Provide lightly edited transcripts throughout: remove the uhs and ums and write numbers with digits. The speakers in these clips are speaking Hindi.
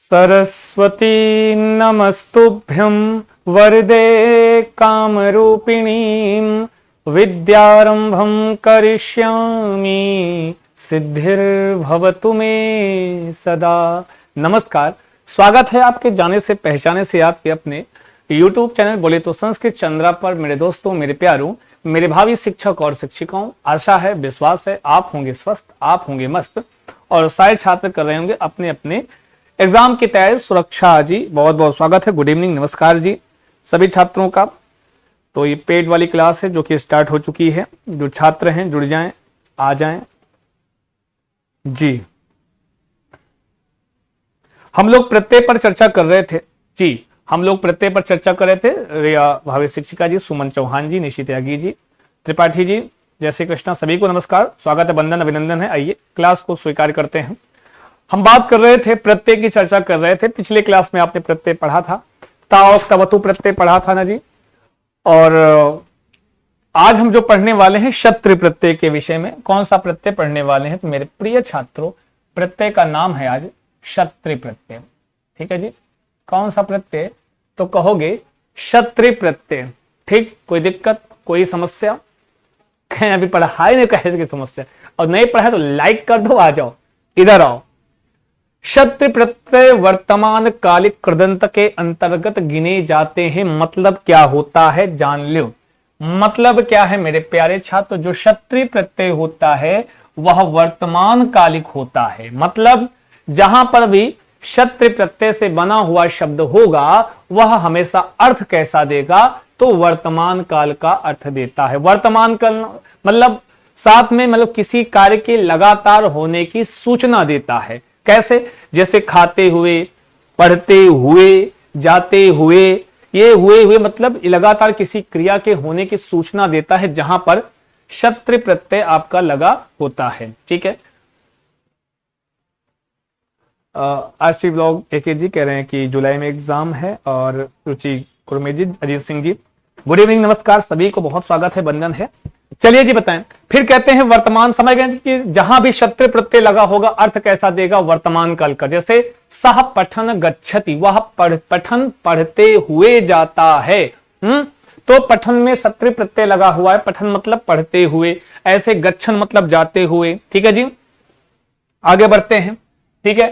सरस्वती नमस्तुभ्यं वरदे कामरूपिणीं विद्यारंभं करिष्यामि सिद्धिर्भवतु मे सदा। नमस्कार, स्वागत है आपके जाने से पहचाने से आपके अपने YouTube चैनल बोले तो संस्कृत चंद्रा पर। मेरे दोस्तों, मेरे प्यारों, मेरे भावी शिक्षक और शिक्षिकाओं, आशा है, विश्वास है आप होंगे स्वस्थ, आप होंगे मस्त और सारे छात्र कर रहे होंगे अपने अपने एग्जाम की तैयारी। सुरक्षा जी, बहुत बहुत स्वागत है, गुड इवनिंग, नमस्कार जी सभी छात्रों का। तो ये पेड वाली क्लास है जो कि स्टार्ट हो चुकी है। जो छात्र हैं जुड़ जाएं, आ जाएं जी। हम लोग प्रत्यय पर चर्चा कर रहे थे जी, हम लोग प्रत्यय पर चर्चा कर रहे थे। रिया भावी शिक्षिका जी, सुमन चौहान जी, निशित त्यागी जी, त्रिपाठी जी, जय श्री कृष्णा, सभी को नमस्कार, स्वागत है, वंदन, अभिनंदन है। आइए क्लास को स्वीकार करते हैं। हम बात कर रहे थे, प्रत्यय की चर्चा कर रहे थे। पिछले क्लास में आपने प्रत्यय पढ़ा था, ताव तवतु प्रत्यय पढ़ा था ना जी। और आज हम जो पढ़ने वाले हैं क्षत्रिय प्रत्यय के विषय में। कौन सा प्रत्यय पढ़ने वाले हैं? तो मेरे प्रिय छात्रों, प्रत्यय का नाम है आज क्षत्रिय प्रत्यय। ठीक है जी। कौन सा प्रत्यय? तो कहोगे क्षत्रिय प्रत्यय। ठीक, कोई दिक्कत, कोई समस्या? कहीं अभी पढ़ा ही नहीं, कहे की समस्या, और नहीं पढ़ा तो लाइक कर दो, आ जाओ, इधर आओ। क्षत्रिय प्रत्यय वर्तमान कालिक कृदंत के अंतर्गत गिने जाते हैं। मतलब क्या होता है जान लो। मतलब क्या है मेरे प्यारे छात्र? जो क्षत्रिय प्रत्यय होता है वह वर्तमान कालिक होता है। मतलब जहां पर भी क्षत्रिय प्रत्यय से बना हुआ शब्द होगा वह हमेशा अर्थ कैसा देगा? तो वर्तमान काल का अर्थ देता है। वर्तमान काल मतलब साथ में मतलब किसी कार्य के लगातार होने की सूचना देता है। कैसे? जैसे खाते हुए, पढ़ते हुए, जाते हुए, ये हुए मतलब लगातार किसी क्रिया के होने की सूचना देता है जहां पर क्षत्रिय प्रत्यय आपका लगा होता है। ठीक है। आरसी ब्लॉग एके जी कह रहे हैं कि जुलाई में एग्जाम है। और रुचि कुर्मे जी, अजीत सिंह जी, गुड इवनिंग, नमस्कार, सभी को बहुत स्वागत है, वंदन है। चलिए जी बताएं। फिर कहते हैं वर्तमान समय कि जहां भी क्षत्रिय प्रत्यय लगा होगा अर्थ कैसा देगा? वर्तमान काल का। जैसे सह पठन गच्छति, वह पठन पढ़ते हुए जाता है। तो पठन में क्षत्रिय प्रत्यय लगा हुआ है। पठन मतलब पढ़ते हुए, ऐसे गच्छन मतलब जाते हुए। ठीक है जी, आगे बढ़ते हैं। ठीक है।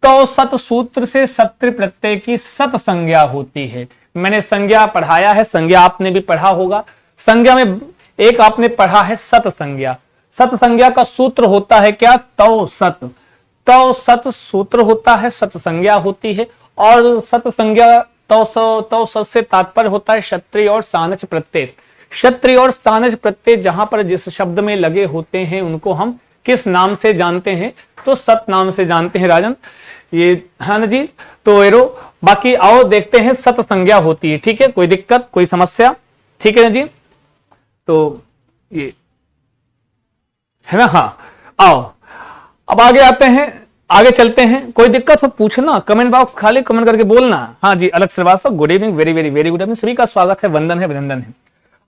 तो सत सूत्र से क्षत्रिय प्रत्यय की सत संज्ञा होती है। मैंने संज्ञा पढ़ाया है, संज्ञा आपने भी पढ़ा होगा। संज्ञा में एक आपने पढ़ा है सत संज्ञा। सत संज्ञा का सूत्र होता है क्या? तो सत। तो सत सूत्र होता है, सत संज्ञा होती है। और सत संज्ञा तो सत से तात्पर्य होता है क्षत्रिय और सानच प्रत्यय। क्षत्रिय और सानच प्रत्यय जहां पर जिस शब्द में लगे होते हैं उनको हम किस नाम से जानते हैं? तो सत नाम से जानते हैं राजन, ये है ना जी। तो एरो बाकी आओ देखते हैं। सत संज्ञा होती है। ठीक है, कोई दिक्कत, कोई समस्या? ठीक है ना जी। तो ये है ना। हाँ, आओ अब आगे आते हैं, आगे चलते हैं। कोई दिक्कत हो पूछना, कमेंट बॉक्स खाली कमेंट करके बोलना। हाँ जी, अलग Srivastava, good evening, very very very good evening, सभी का स्वागत है, वंदन है, अभिनंदन है।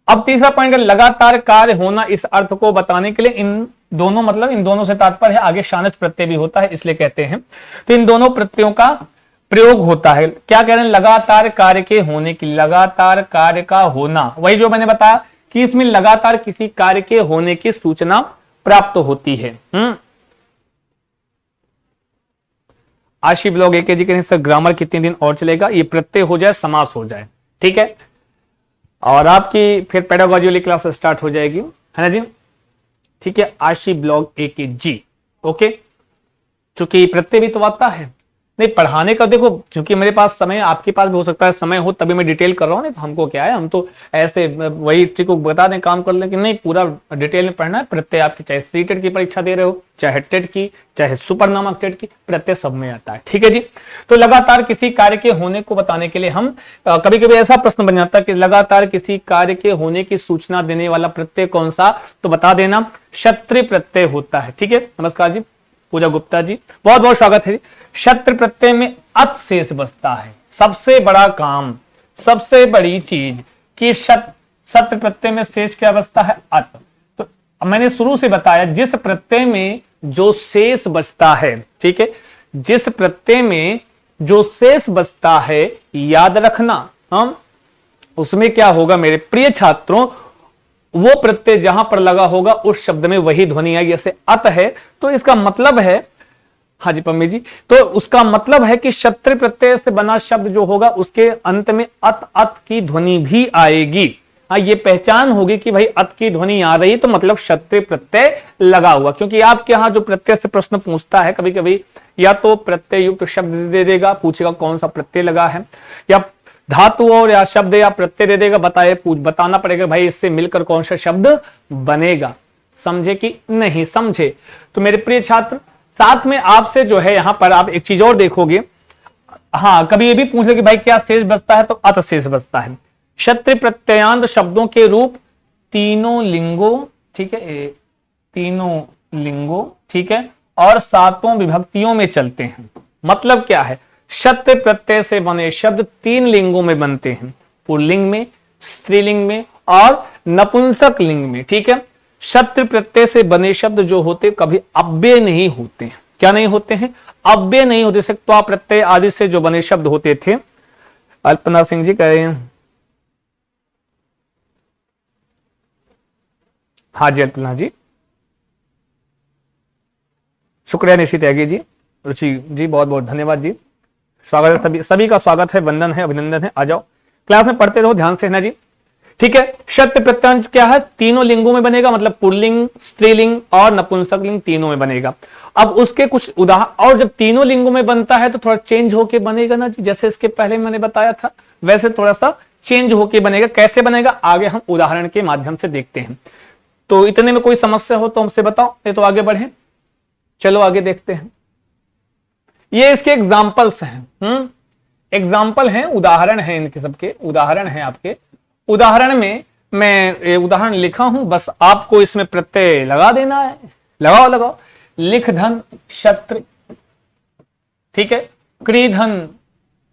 अब तीसरा पॉइंट, लगातार कार्य होना। इस अर्थ को बताने के लिए इन दोनों मतलब इन दोनों से तात्पर्य है, आगे शानच प्रत्यय भी होता है इसलिए कहते हैं। तो इन दोनों प्रत्ययों का प्रयोग होता है। क्या कह रहे हैं? लगातार कार्य के होने की, लगातार कार्य का होना, वही जो मैंने बताया कि इसमें लगातार किसी कार्य के होने की सूचना प्राप्त होती है। आशी ब्लॉग एक जी के सर ग्रामर कितने दिन और चलेगा? ये प्रत्यय हो जाए, समास हो जाए, ठीक है, और आपकी फिर पेडागोजी वाली क्लास स्टार्ट हो जाएगी, है ना जी। ठीक है, आशी ब्लॉग एक जी, ओके। क्योंकि प्रत्यय भी तो आता है, नहीं पढ़ाने का देखो, क्योंकि मेरे पास समय, आपके पास भी हो सकता है समय हो तभी मैं डिटेल कर रहा हूं। नहीं तो हमको क्या है, हम तो ऐसे वही ट्रिक को बता दें, काम कर लें कि नहीं पूरा डिटेल में पढ़ना है। प्रत्यय आपकी चाहे सीटेट की परीक्षा दे रहे हो, चाहे टेट की, चाहे सुपर नामक टेट की, प्रत्यय सब में आता है। ठीक है जी। तो लगातार किसी कार्य के होने को बताने के लिए हम कभी कभी ऐसा प्रश्न बन जाता है कि लगातार किसी कार्य के होने की सूचना देने वाला प्रत्यय कौन सा? तो बता देना, क्षत्रिय प्रत्यय होता है। ठीक है, नमस्कार जी, पूजा गुप्ता जी, बहुत बहुत स्वागत है। क्षत्रिय प्रत्यय में अत शेष बचता है। सबसे बड़ा काम, सबसे बड़ी चीज कि क्षत्रिय प्रत्यय में शेष क्या बचता है? अत। तो मैंने शुरू से बताया जिस प्रत्यय में जो शेष बचता है, ठीक है, जिस प्रत्यय में जो शेष बचता है, याद रखना हम उसमें क्या होगा मेरे प्रिय छात्रों, वो प्रत्यय जहां पर लगा होगा उस शब्द में वही ध्वनि आई। जैसे अत है तो इसका मतलब है, हाँ जी पम्मी जी, तो उसका मतलब है कि क्षत्रिय प्रत्यय से बना शब्द जो होगा उसके अंत में अत अत की ध्वनि भी आएगी। हाँ, ये पहचान होगी कि भाई अत की ध्वनि आ रही तो मतलब क्षत्रिय प्रत्यय लगा हुआ। क्योंकि आपके यहां जो प्रत्यय से प्रश्न पूछता है कभी कभी या तो प्रत्यय युक्त शब्द दे देगा, पूछेगा कौन सा प्रत्यय लगा है, या धातु और या शब्द या प्रत्यय दे देगा, बताना पड़ेगा भाई इससे मिलकर कौन सा शब्द बनेगा। समझे कि नहीं समझे? तो मेरे प्रिय छात्र, साथ में आपसे जो है यहां पर आप एक चीज और देखोगे, हाँ कभी ये भी पूछ ले कि भाई क्या शेष बचता है, तो अत शेष बचता है। क्षत्रिय प्रत्ययांत शब्दों के रूप तीनों लिंगों, ठीक है, तीनों लिंगों, ठीक है, और सातों विभक्तियों में चलते हैं। मतलब क्या है, क्षत्रिय प्रत्यय से बने शब्द तीन लिंगों में बनते हैं, पुल्लिंग में, स्त्रीलिंग में और नपुंसक लिंग में। ठीक है, क्षत्रिय प्रत्यय से बने शब्द जो होते कभी अव्यय नहीं होते हैं। क्या नहीं होते हैं? अव्यय नहीं होते। त्वा प्रत्यय आदि से जो बने शब्द होते थे, अल्पना सिंह जी कह रहे हैं, हाँ जी अल्पना जी, शुक्रिया निश्चित त्यागी जी, रुचि जी बहुत बहुत धन्यवाद जी, स्वागत है सभी का स्वागत है, वंदन है, अभिनंदन है। आ जाओ क्लास में पढ़ते रहो ध्यान से, है ना जी। ठीक है, क्षत्रिय प्रत्यय क्या है, तीनों लिंगों में बनेगा, मतलब पुल्लिंग, स्त्रीलिंग और नपुंसक लिंग तीनों में बनेगा। अब उसके कुछ उदाहरण, और जब तीनों लिंगों में बनता है तो थोड़ा चेंज होके बनेगा ना जी, जैसे इसके पहले मैंने बताया था वैसे थोड़ा सा चेंज होके बनेगा। कैसे बनेगा आगे हम उदाहरण के माध्यम से देखते हैं। तो इतने में कोई समस्या हो तो हमसे बताओ, ये तो आगे बढ़े। चलो आगे देखते हैं। ये इसके एग्जाम्पल्स हैं, एग्जाम्पल हैं, उदाहरण हैं, इनके सबके उदाहरण हैं आपके। उदाहरण में मैं उदाहरण लिखा हूं, बस आपको इसमें प्रत्यय लगा देना है। लगाओ लगाओ, लिख धन क्षत्रि, ठीक है, क्रीधन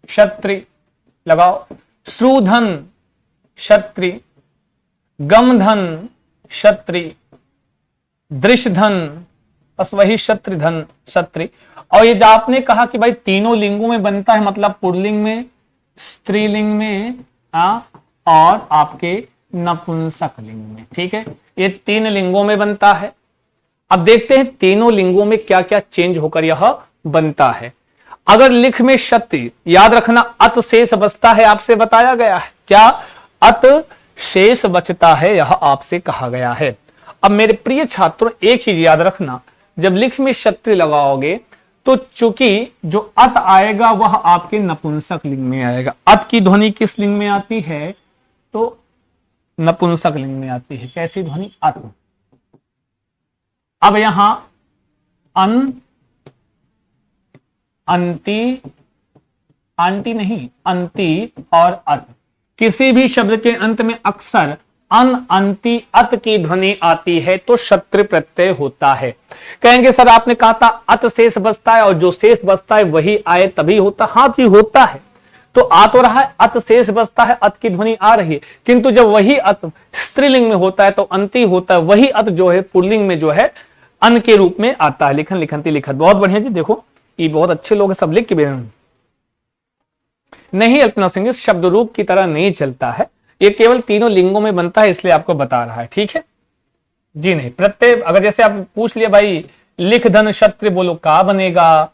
क्षत्रि लगाओ, श्रुधन क्षत्रि, गमधन क्षत्रि, दृशधन, बस वही शत्रुधन क्षत्रि। और ये जो आपने कहा कि भाई तीनों लिंगों में बनता है, मतलब पुल्लिंग में, स्त्रीलिंग में और आपके नपुंसक लिंग में। ठीक है, ये तीन लिंगों में बनता है। अब देखते हैं तीनों लिंगों में क्या क्या चेंज होकर यह बनता है। अगर लिख में क्षत्रि, याद रखना अत शेष बचता है, आपसे बताया गया है। क्या अत शेष बचता है, यह आपसे कहा गया है। अब मेरे प्रिय छात्रों एक चीज याद रखना, जब लिख में क्षत्रि लगाओगे तो चूंकि जो अत आएगा वह आपके नपुंसक लिंग में आएगा। अत की ध्वनि किस लिंग में आती है? तो नपुंसक लिंग में आती है। कैसी ध्वनि? अत। अब यहां अन, अंति, अंति नहीं, अंति और अत, किसी भी शब्द के अंत में अक्सर अन, अंति, अत की ध्वनि आती है तो क्षत्रिय प्रत्यय होता है। कहेंगे सर आपने कहा था अत शेष बचता है और जो शेष बचता है वही आए तभी होता। हाँ जी होता है, तो आ तो रहा है, अत शेष बचता है, अत की ध्वनि आ रही है, किंतु जब वही अत स्त्रीलिंग में होता है तो अंति होता है, वही अत जो है पुल्लिंग में जो है अन के रूप में आता है। लिखन, लिखंती, लिखत। बहुत बढ़िया जी, देखो ये बहुत अच्छे लोग हैं, सब लिख के नहीं, अल्पना सिंह शब्द रूप की तरह नहीं चलता है, ये केवल तीनों लिंगों में बनता है, इसलिए आपको बता रहा है। ठीक है जी। नहीं, प्रत्यय अगर जैसे आप पूछ लिया भाई लिख धन क्षत्रि बोलो, का बनेगा,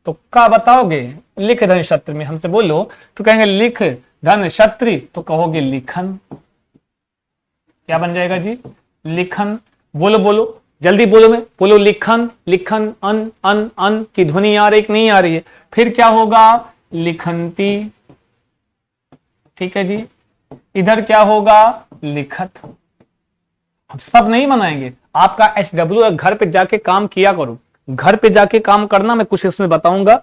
तो का बताओगे। लिख धन क्षत्रि में हमसे बोलो तो कहेंगे लिख धन क्षत्रि, तो कहोगे लिखन। क्या बन जाएगा जी? लिखन। बोलो बोलो जल्दी बोलो, में बोलो लिखन, लिखन, अन, अन, अन की ध्वनि आ रही कि नहीं आ रही है? फिर क्या होगा? लिखंती। ठीक है जी। इधर क्या होगा? लिखत। हम सब नहीं बनाएंगे, आपका HW घर पे जाके काम किया करो, घर पे जाके काम करना, मैं कुछ इसमें बताऊंगा,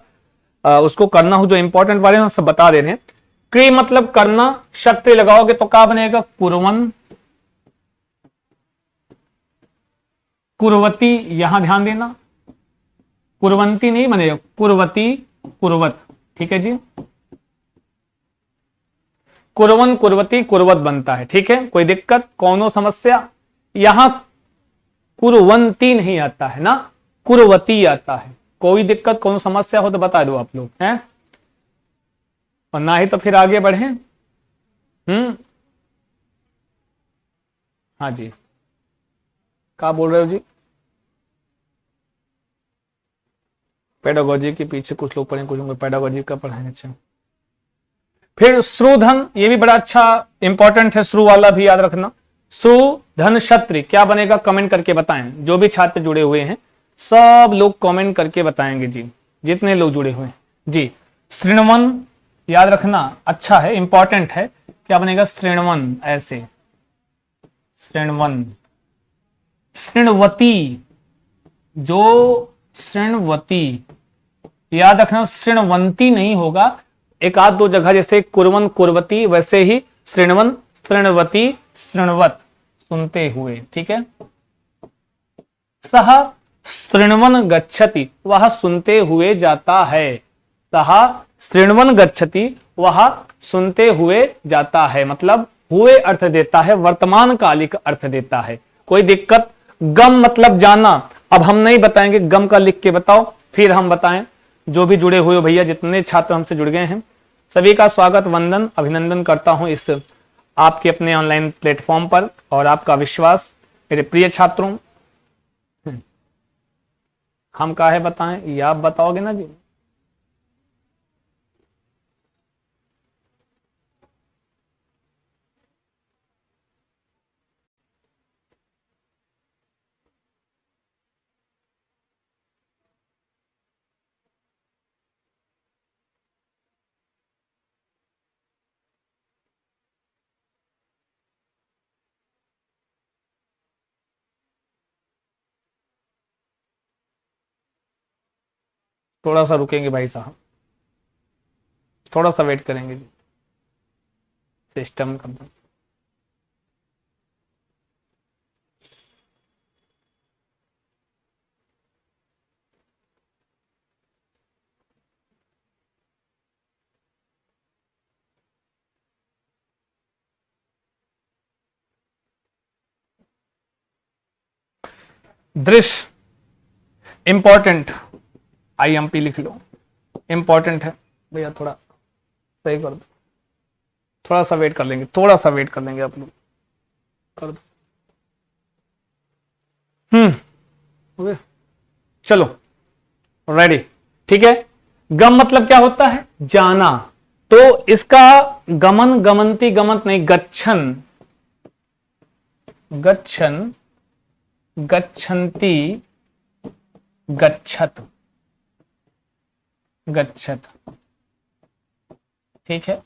उसको करना हो जो इंपॉर्टेंट वाले हैं सब बता दे रहे हैं। क्री मतलब करना, क्षत्रि लगाओगे तो क्या बनेगा? कुरवन, कुरवती, यहां ध्यान देना, कुरवंती नहीं बनेगा, कुरवती, कुरवत। ठीक है जी। कुरवन, कुरवती, कुरवत बनता है। ठीक है, कोई दिक्कत, कौनो समस्या? यहां कुरवंती नहीं आता है ना, कुरवती आता है। कोई दिक्कत, कौनो समस्या हो तो बता दो आप लोग हैं। और ना ही तो फिर आगे बढ़े। हाँ जी, क्या बोल रहे हो जी? पेडागोजी के पीछे कुछ लोग पढ़े, कुछ लोग पेडागोजी का पढ़े। अच्छा, फिर श्रुधन, ये भी बड़ा अच्छा इंपॉर्टेंट है, श्रु वाला भी याद रखना। श्रु धन क्षत्रि क्या बनेगा, कमेंट करके बताएं। जो भी छात्र जुड़े हुए हैं सब लोग कमेंट करके बताएंगे जी, जितने लोग जुड़े हुए हैं जी। श्रृणवन याद रखना, अच्छा है, इंपॉर्टेंट है। क्या बनेगा, श्रृणवन, ऐसे श्रृणवन। श्रृणवती, जो श्रृणवती याद रखना, श्रृणवंती नहीं होगा। एक आध दो जगह जैसे कुरवन कुरवती, वैसे ही श्रृणवन श्रृणवती श्रृणवत, सुनते हुए, ठीक है। सह श्रृणवन गच्छति, वह सुनते हुए जाता है। सह श्रृणवन गच्छति, वह सुनते हुए जाता है, मतलब हुए अर्थ देता है, वर्तमान कालिक अर्थ देता है। कोई दिक्कत? गम मतलब जाना। अब हम नहीं बताएंगे, गम का लिख के बताओ, फिर हम बताएं। जो भी जुड़े हुए भैया, जितने छात्र हमसे जुड़ गए हैं, सभी का स्वागत, वंदन, अभिनंदन करता हूं इस आपके अपने ऑनलाइन प्लेटफॉर्म पर, और आपका विश्वास मेरे प्रिय छात्रों। हम काहे बताएं, ये आप बताओगे ना जी। थोड़ा सा रुकेंगे भाई साहब, थोड़ा सा वेट करेंगे जी, सिस्टम का। दृश्य इंपॉर्टेंट, IMP लिख लो, इंपॉर्टेंट है भैया, थोड़ा सही कर दो। थोड़ा सा वेट कर लेंगे, थोड़ा सा वेट कर लेंगे आप लोग, कर दो। चलो रेडी, ठीक है। गम मतलब क्या होता है, जाना। तो इसका गमन, गमनती, गमत नहीं, गच्छन, गच्छन, गच्छन्ति, गच्छत, गच्छत, ठीक है।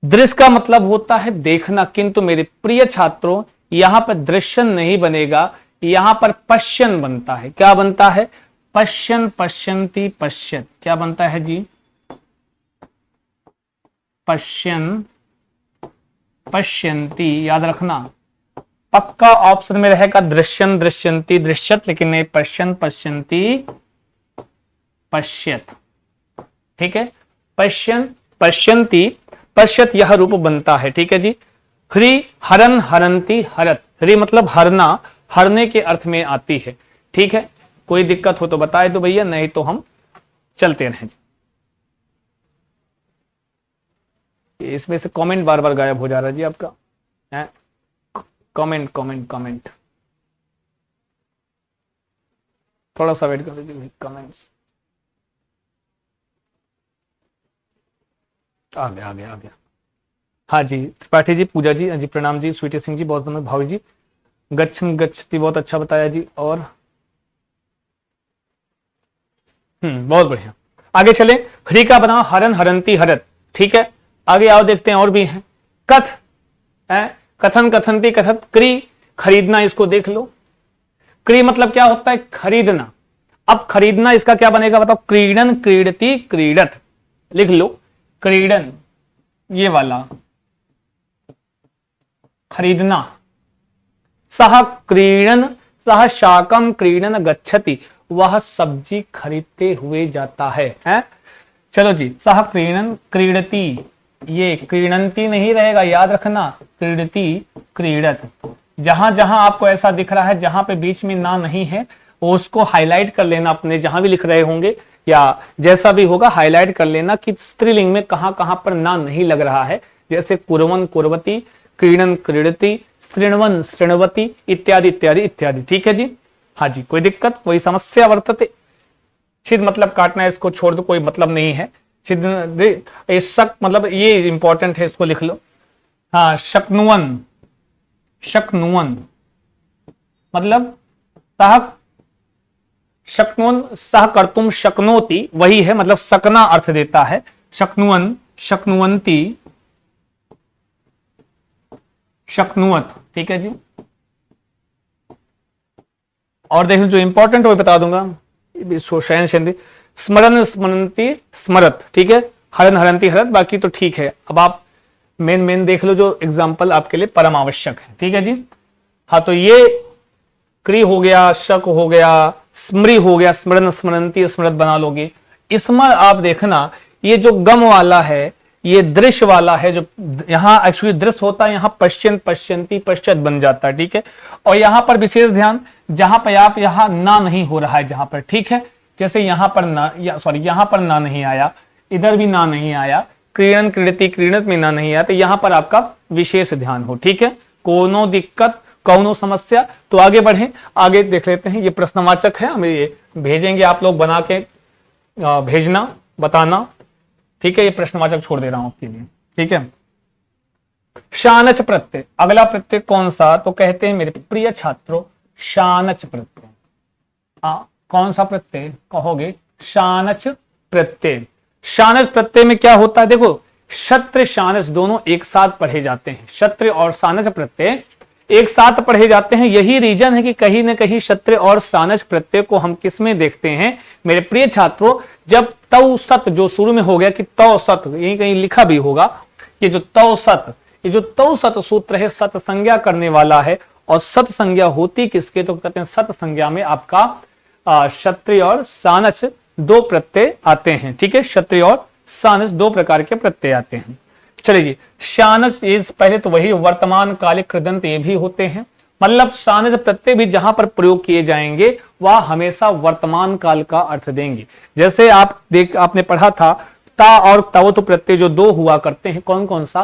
दृश्य का मतलब होता है देखना, किंतु मेरे प्रिय छात्रों यहां पर दृश्यन नहीं बनेगा, यहां पर पश्यन बनता है। क्या बनता है, पश्यन, पश्यन्ति, पश्यत। क्या बनता है जी, पश्यन, पश्यन्ति, याद रखना। पक्का ऑप्शन में रहेगा दृश्यन, दृश्यन्ति, दृश्यत, लेकिन नहीं, पश्यन, पश्यन्ति, पश्यत, ठीक है। पश्यन, पश्यन्ति, पश्यत, यह रूप बनता है, ठीक है जी। ह्री, हरन, हरंती, हरत। ह्री मतलब हरना, हरने के अर्थ में आती है, ठीक है। कोई दिक्कत हो तो बताए दो भैया, नहीं तो हम चलते रहें। इसमें से कमेंट बार बार गायब हो जा रहा है जी आपका, कमेंट कमेंट कमेंट, थोड़ा सा वेट कर लीजिए, कमेंट्स आ गया आ गया आ गया। हाँ जी त्रिपाठी जी, पूजा जी, जी प्रणाम जी, स्वीटी सिंह जी बहुत बहुत, भावी जी, गच्छन गच्छति बहुत अच्छा बताया जी, और बहुत बढ़िया। आगे चले, हरी का बना हरन, हरंती, हरत, ठीक है। आगे आओ देखते हैं और भी हैं। कथ है, कथन, कथनती, कथत। क्री, खरीदना, इसको देख लो। क्री मतलब क्या होता है, खरीदना। अब खरीदना इसका क्या बनेगा बताओ, क्रीडन, क्रीडती, क्रीडत, लिख लो। क्रीडन ये वाला, खरीदना। सह क्रीडन, सह शाकम क्रीडन गच्छति, वह सब्जी खरीदते हुए जाता है, हैं? चलो जी, सह क्रीडन, क्रीडती, ये क्रीडंती नहीं रहेगा, याद रखना, क्रीडती, क्रीडत। जहां जहां आपको ऐसा दिख रहा है, जहां पे बीच में ना नहीं है, वो उसको हाईलाइट कर लेना अपने, जहां भी लिख रहे होंगे, या जैसा भी होगा हाईलाइट कर लेना कि स्त्रीलिंग में कहां कहां पर ना नहीं लग रहा है, जैसे कुर्वन् कुर्वती, क्रीडन क्रीडति, स्त्रीण्वन् शृण्वति इत्यादि इत्यादि इत्यादि। ठीक है जी, हाँ जी, कोई दिक्कत, कोई समस्या वर्तते? छिद मतलब काटना है, इसको छोड़ दो, कोई मतलब नहीं है। छिद शक मतलब ये इंपॉर्टेंट है, इसको लिख लो। हाँ, शक्नुवन, शक्नुवन मतलब सह, शक्नुवन सह कर्तुम शक्नोति, वही है, मतलब सकना अर्थ देता है। शक्नुवन, शक्नुवंती, शक्नुवत। ठीक है जी, और देखो जो इंपॉर्टेंट वो बता दूंगा। शयन शयंती, स्मरण स्मरंती स्मरत। ठीक है, हरन हरंती हरत, बाकी तो ठीक है। अब आप मेन देख लो जो एग्जाम्पल आपके लिए परम आवश्यक है। ठीक है जी, हाँ, तो ये क्री हो गया, शक हो गया, स्मृ हो गया, स्मरण स्मरंती स्मृत बना लोगे। इसमें आप देखना ये जो गम वाला है, ये दृश्य वाला है, जो यहां एक्चुअली दृश्य होता है, यहां पश्चिम पश्यंती पश्चात बन जाता है। ठीक है, और यहां पर विशेष ध्यान, जहां पर आप यहां ना नहीं हो रहा है जहां पर, ठीक है, जैसे यहां पर ना, सॉरी यहां पर ना नहीं आया, इधर भी ना नहीं आया, क्रीडन क्रीडति क्रीडत में ना नहीं आया, तो यहां पर आपका विशेष ध्यान हो। ठीक है, कोनो दिक्कत, कौनो समस्या? तो आगे बढ़े, आगे देख लेते हैं। ये प्रश्नवाचक है, हमें ये भेजेंगे, आप लोग बना के भेजना, बताना। ठीक है, ये प्रश्नवाचक छोड़ दे रहा हूं आपके लिए। ठीक है, शानच प्रत्यय, अगला प्रत्यय कौन सा? तो कहते हैं मेरे प्रिय छात्रों शानच प्रत्यय। कौन सा प्रत्यय कहोगे? शानच प्रत्यय। शानच प्रत्यय में क्या होता है? देखो, क्षत्र शानच दोनों एक साथ पढ़े जाते हैं। क्षत्र और शानच प्रत्यय एक साथ पढ़े जाते हैं। यही रीजन है कि कहीं ना कहीं क्षत्र और शानच प्रत्यय को हम किस में देखते हैं मेरे प्रिय छात्रों? जब तौ सत जो शुरू में हो गया कि तौ सत, यही कहीं लिखा भी होगा, ये जो तौ सत, ये जो तौ सत सूत्र है सत संज्ञा करने वाला है। और सत संज्ञा होती किसके? तो कहते हैं सत संज्ञा में आपका क्षत्रिय और शानच दो प्रत्यय आते हैं। ठीक है, क्षत्रिय और शानच दो प्रकार के प्रत्यय आते हैं। चलिए जी, शानच ये पहले तो वही वर्तमान कालिक कृदंत ये भी होते हैं, मतलब शानच प्रत्यय भी जहां पर प्रयोग किए जाएंगे वह हमेशा वर्तमान काल का अर्थ देंगे। जैसे आपने पढ़ा था ता और तवत प्रत्यय जो दो हुआ करते हैं, कौन कौन सा?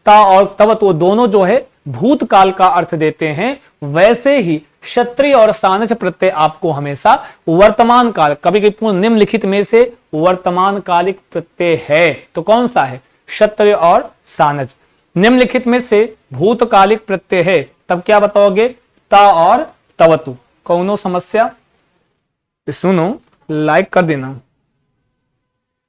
ता और तवत, वो दोनों जो है भूतकाल का अर्थ देते हैं। वैसे ही क्षत्रिय और शानच प्रत्यय आपको हमेशा वर्तमान काल, कभी कभी पूर्ण निम्नलिखित में से वर्तमान कालिक प्रत्यय है तो कौन सा है? क्षत्रिय और शानच। निम्नलिखित में से भूतकालिक प्रत्यय है, तब क्या बताओगे? ता और तवतु। कौनो समस्या? सुनो, लाइक कर देना।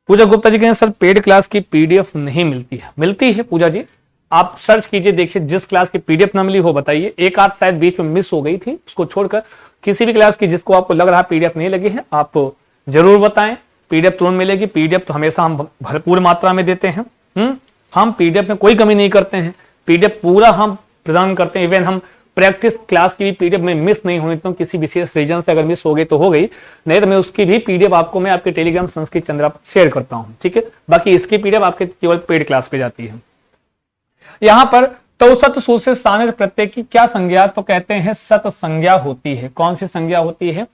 पूजा गुप्ता जी कहें सर पेड क्लास की पीडीएफ नहीं मिलती है। मिलती है पूजा जी, आप सर्च कीजिए, देखिए जिस क्लास की पीडीएफ ना मिली हो बताइए। एक आध शायद बीच में मिस हो गई थी, उसको छोड़कर किसी भी क्लास की जिसको आपको लग रहा पीडीएफ नहीं लगी है आप जरूर बताएं। पीडीएफ तुरंत मिलेगी। पीडीएफ तो हमेशा हम भरपूर मात्रा में देते हैं। हम पीडीएफ में कोई कमी नहीं करते हैं, पीडीएफ पूरा हम प्रदान करते हैं। इवन हम प्रैक्टिस क्लास की भी पीडीएफ में मिस नहीं होने देता हूं। किसी विशेष रीजन से अगर मिस हो गई तो हो गई, नहीं तो मैं उसकी भी पीडीएफ आपको मैं आपके टेलीग्राम संस्कृत चंद्रा पर शेयर करता हूं। ठीक है, बाकी इसकी पीडीएफ आपके केवल पेड क्लास पे जाती है। यहां पर तौसत सूत्र से शानच प्रत्यय की क्या संज्ञा? तो कहते हैं सत संज्ञा होती है। कौन सी संज्ञा होती है?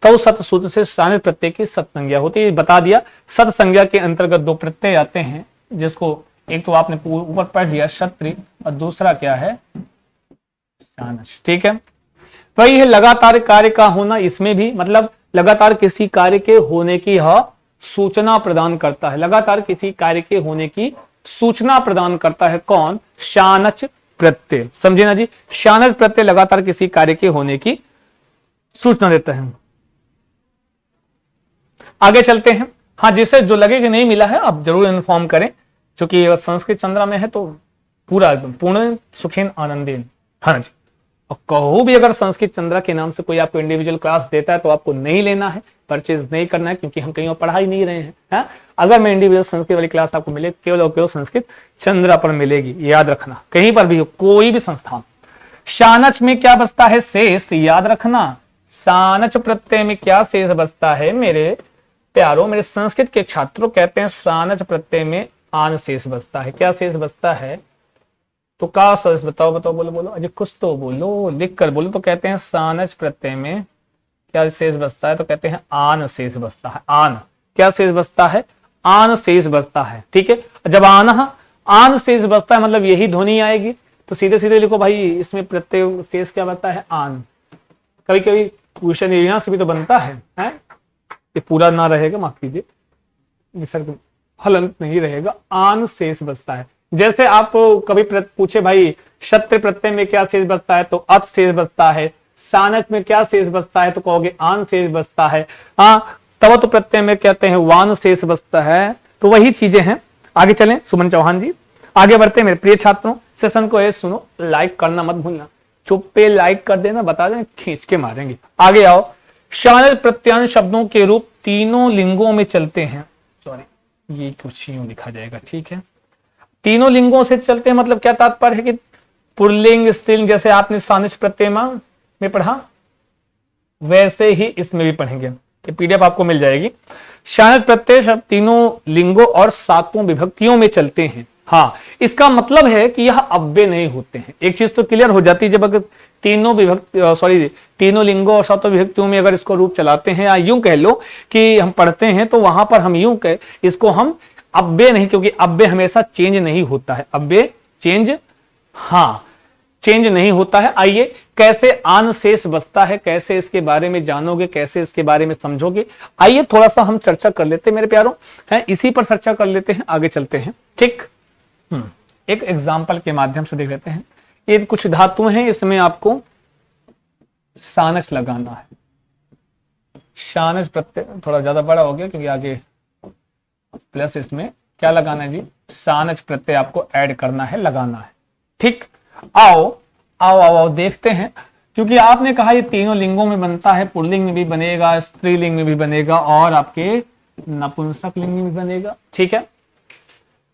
तौसत सूत्र से शानच प्रत्यय की सत संज्ञा होती है। बता दिया, सत संज्ञा के अंतर्गत दो प्रत्यय आते हैं, जिसको एक तो आपने ऊपर पढ़ लिया क्षत्रिय और दूसरा क्या है? शानच। ठीक है, वही है लगातार कार्य का होना। इसमें भी मतलब लगातार किसी कार्य के होने की यह सूचना प्रदान करता है। लगातार किसी कार्य के होने की सूचना प्रदान करता है कौन? शानच प्रत्यय। समझे ना जी, शानच प्रत्यय लगातार किसी कार्य के होने की सूचना देता है। आगे चलते हैं। हाँ, जिसे जो लगे कि नहीं मिला है आप जरूर इन्फॉर्म करें, क्योंकि संस्कृत चंद्रा में है तो पूरा पूर्ण सुखीन आनंदीन। हाँ जी, और कहो भी अगर संस्कृत चंद्रा के नाम से कोई आपको इंडिविजुअल क्लास देता है तो आपको नहीं लेना है, परचेज नहीं करना है, क्योंकि हम कहीं और पढ़ा ही नहीं रहे हैं। हाँ? अगर मैं इंडिविजुअल संस्कृत वाली क्लास आपको मिले, केवल और केवल संस्कृत चंद्रा पर मिलेगी, याद रखना। कहीं पर भी हो, कोई भी संस्थान। शानच में क्या बचता है? शेष। याद रखना, शानच प्रत्यय में क्या शेष बचता है मेरे प्यारों, मेरे संस्कृत के छात्रों? कहते हैं शानच प्रत्यय में आन शेष बचता है। क्या शेष बचता है? तो का शेष बताओ, बताओ, बोलो बोलो, अजय कुछ तो बोलो, लिख कर बोलो। तो कहते हैं शानच प्रत्यय में क्या शेष बचता है? तो कहते हैं आन शेष बचता है। आन, क्या शेष बचता है? आन शेष बचता है। ठीक है, जब आन शेष बचता है मतलब यही ध्वनि आएगी, तो सीधे सीधे लिखो भाई इसमें प्रत्यय शेष क्या बनता है? आन। कभी कभी क्वेश्चन यहाँ से भी तो बनता है, ये पूरा ना रहेगा, माफ कीजिए, विसर्ग हलंत नहीं रहेगा, आन शेष बचता है। जैसे आप कभी पूछे भाई शत्र प्रत्यय में क्या शेष बचता है, तो अत शेष बचता है। सानच में क्या शेष बचता है, तो कहोगे आन शेष बचता है। तवत प्रत्यय में कहते हैं वान शेष बचता है। तो वही चीजें हैं। आगे चलें सुमन चौहान जी, आगे बढ़ते हैं मेरे प्रिय छात्रों। सेशन को ये सुनो, लाइक करना मत भूलना, चुप पे लाइक कर देना, बता दें खींच के मारेंगे। आगे आओ। शानच प्रत्यान शब्दों के रूप तीनों लिंगों में चलते हैं। सॉरी, ये कुछ यूं लिखा जाएगा, ठीक है। तीनों लिंगों से चलते हैं मतलब क्या तात्पर्य है कि पुल्लिंग स्त्रीलिंग, जैसे आपने सानिच प्रत्यय में पढ़ा वैसे ही इसमें भी पढ़ेंगे। ये पीडीएफ आपको मिल जाएगी। शानच प्रत्यय शब्द तीनों लिंगों और सातों विभक्तियों में चलते हैं। हाँ, इसका मतलब है कि यह अव्यय नहीं होते हैं। एक चीज तो क्लियर हो जाती है, जब अगर तीनों लिंगों और सातों विभक्तियों में अगर इसको रूप चलाते हैं, या यूं कह लो कि हम पढ़ते हैं, तो वहां पर हम यूं कह इसको हम अव्यय नहीं, क्योंकि अव्यय हमेशा चेंज नहीं होता है। अव्यय चेंज नहीं होता है। आइए कैसे आन शेष बचता है, कैसे इसके बारे में जानोगे, कैसे इसके बारे में समझोगे, आइए थोड़ा सा हम चर्चा कर लेते हैं मेरे प्यारों, हैं इसी पर चर्चा कर लेते हैं, आगे चलते हैं। ठीक, एक एग्जाम्पल के माध्यम से देख लेते हैं। ये कुछ धातु हैं, इसमें आपको सानस लगाना है। सानस प्रत्यय थोड़ा ज्यादा बड़ा हो गया क्योंकि आगे प्लस, इसमें क्या लगाना है जी? सानच प्रत्यय आपको ऐड करना है, लगाना है। ठीक, आओ आओ आओ आओ देखते हैं। क्योंकि आपने कहा ये तीनों लिंगों में बनता है, पुल्लिंग में भी बनेगा, स्त्रीलिंग में भी बनेगा और आपके नपुंसक लिंग में भी बनेगा। ठीक है,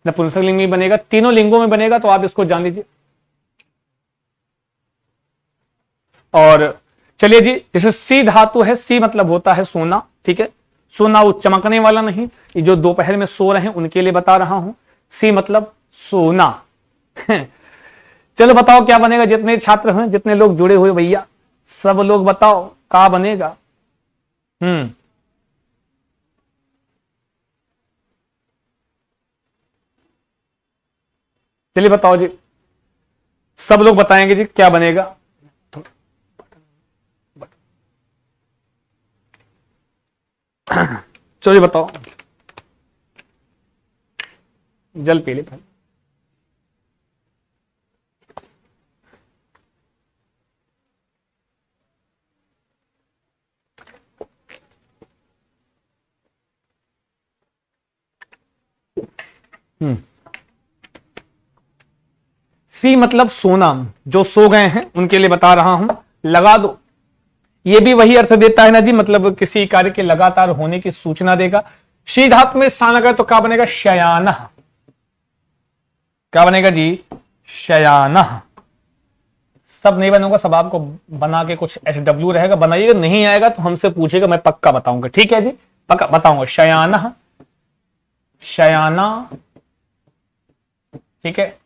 नपुंसक लिंग में बनेगा, तीनों लिंगों में बनेगा, तो आप इसको जान लीजिए। और चलिए जी, जैसे सी धातु है, सी मतलब होता है सोना। ठीक है, सोना वो चमकने वाला नहीं, ये जो दोपहर में सो रहे हैं उनके लिए बता रहा हूं। सी मतलब सोना। चलो बताओ क्या बनेगा, जितने छात्र हैं, जितने लोग जुड़े हुए भैया, सब लोग बताओ क्या बनेगा। चलिए बताओ जी, सब लोग बताएंगे जी क्या बनेगा। चलिए बताओ, जल पी ले भाई। सी मतलब सोना, जो सो गए हैं उनके लिए बता रहा हूं, लगा दो। ये भी वही अर्थ देता है ना जी, मतलब किसी कार्य के लगातार होने की सूचना देगा। शी धातु में सान अगर तो क्या बनेगा? शयान। क्या बनेगा जी? शयान। सब नहीं बनूंगा, सब आपको बना के कुछ SW रहेगा, बनाइएगा, नहीं आएगा तो हमसे पूछेगा, मैं पक्का बताऊंगा। ठीक है जी, पक्का बताऊंगा। शयान, शयाना, ठीक है,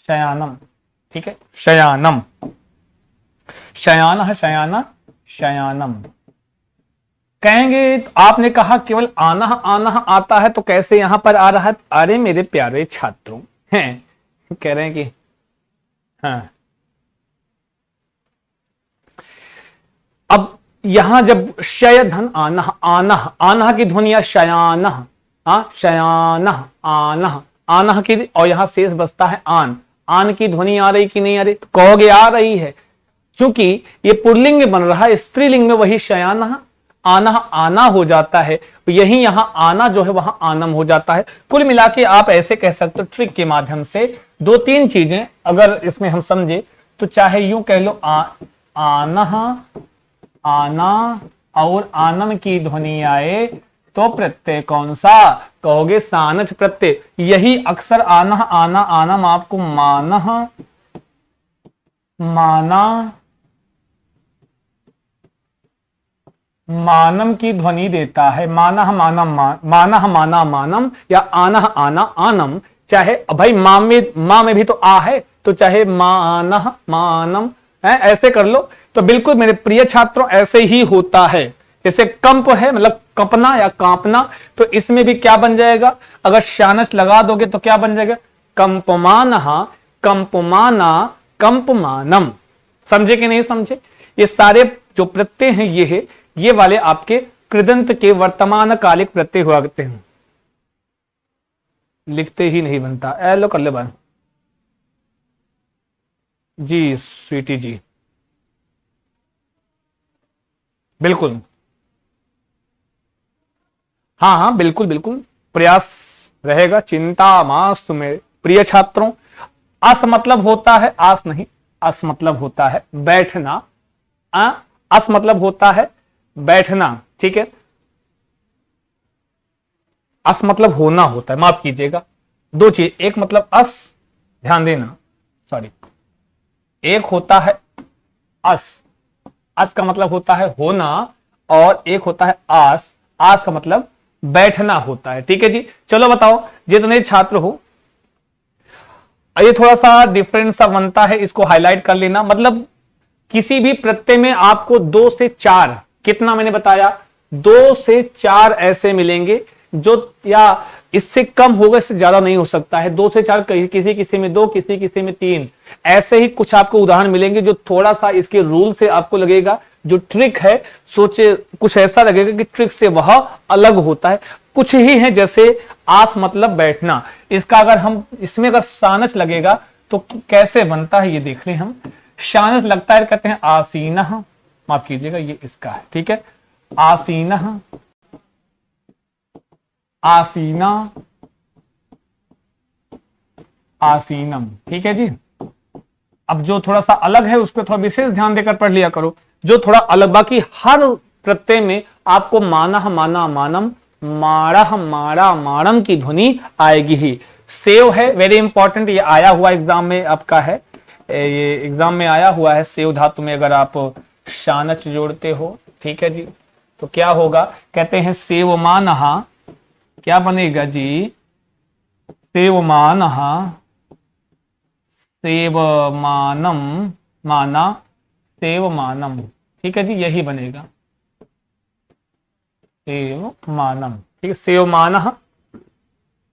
शयानम, ठीक है, शयानम, शयान, शयाना, शयानम। कहेंगे तो आपने कहा केवल आना आना आता है, तो कैसे यहां पर आ रहा है? अरे मेरे प्यारे छात्रों हैं, कह रहे हैं कि हाँ, अब यहां जब शय धन आना, आना आना की ध्वनि, शयान, शयान, आना आना की, और यहां शेष बचता है आन। आन की ध्वनि आ रही कि नहीं आ रही? तो कहोगे आ रही है, क्योंकि ये पुल्लिंग में बन रहा है, स्त्रीलिंग में वही शयान आना आना हो जाता है, यही यहां आना जो है वहां आनम हो जाता है। कुल मिला के आप ऐसे कह सकते हो ट्रिक के माध्यम से, दो तीन चीजें अगर इसमें हम समझे तो चाहे यूं कह लो आना आना और आनम की ध्वनि आए तो प्रत्यय कौन सा? कहोगे सानच प्रत्यय। यही अक्सर आना आना आनम आपको माना माना मानम की ध्वनि देता है। माना मानम, माना माना मानम, या आना आना आनम। चाहे भाई मां में भी तो आ है, तो चाहे माना मानम है, ऐसे कर लो। तो बिल्कुल मेरे प्रिय छात्रों ऐसे ही होता है, जैसे कंप है मतलब कंपना या कांपना, तो इसमें भी क्या बन जाएगा, अगर शानच लगा दोगे तो क्या बन जाएगा, कंपमानः कंपमाना कंपमानम। समझे कि नहीं समझे? ये सारे जो प्रत्यय हैं ये वाले आपके कृदंत के वर्तमान कालिक प्रत्यय हुआ करते हैं। लिखते ही नहीं बनता, एलो कर ले बन जी स्वीटी जी, बिल्कुल, हाँ हाँ बिल्कुल बिल्कुल प्रयास रहेगा, चिंता मास्तु मेरे प्रिय छात्रों। अस मतलब होता है आस नहीं, अस मतलब होता है बैठना, अस मतलब होता है बैठना, ठीक है। अस मतलब होना होता है, माफ कीजिएगा, दो चीज, एक मतलब अस, ध्यान देना, सॉरी, एक होता है अस, अस का मतलब होता है होना, और एक होता है आस, आस का मतलब बैठना होता है, ठीक है जी। चलो बताओ जितने छात्र हो, ये थोड़ा सा डिफरेंट सा बनता है, इसको हाईलाइट कर लेना। मतलब किसी भी प्रत्यय में आपको 2 से 4, कितना मैंने बताया, 2 से 4 ऐसे मिलेंगे जो, या इससे कम होगा, इससे ज्यादा नहीं हो सकता है, 2 से 4, किसी किसी में 2, किसी किसी में 3, ऐसे ही कुछ आपको उदाहरण मिलेंगे जो थोड़ा सा इसके रूल से आपको लगेगा, जो ट्रिक है सोचे कुछ ऐसा लगेगा कि ट्रिक से वह अलग होता है। कुछ ही है, जैसे आस मतलब बैठना, इसका अगर हम इसमें अगर सानस लगेगा तो कैसे बनता है ये देख रहे हैं हम। शानस लगता है, कहते हैं आसीनः, माफ कीजिएगा ये इसका है, ठीक है, आसीनः, आसीना, आसीनम, ठीक है जी। अब जो थोड़ा सा अलग है उस पर थोड़ा विशेष ध्यान देकर पढ़ लिया करो, जो थोड़ा अलग, बाकी हर प्रत्यय में आपको मानः माना मानम, मारह मारा मारम की ध्वनि आएगी ही। सेव है वेरी इंपॉर्टेंट, ये आया हुआ एग्जाम में आपका है, ये एग्जाम में आया हुआ है। सेव धातु में अगर आप शानच जोड़ते हो, ठीक है जी, तो क्या होगा, कहते हैं सेवमानः, क्या बनेगा जी, सेवमानः, सेवमानम, माना सेवमानम, ठीक है जी, यही बनेगा सेवमानम, ठीक है। सेवमानः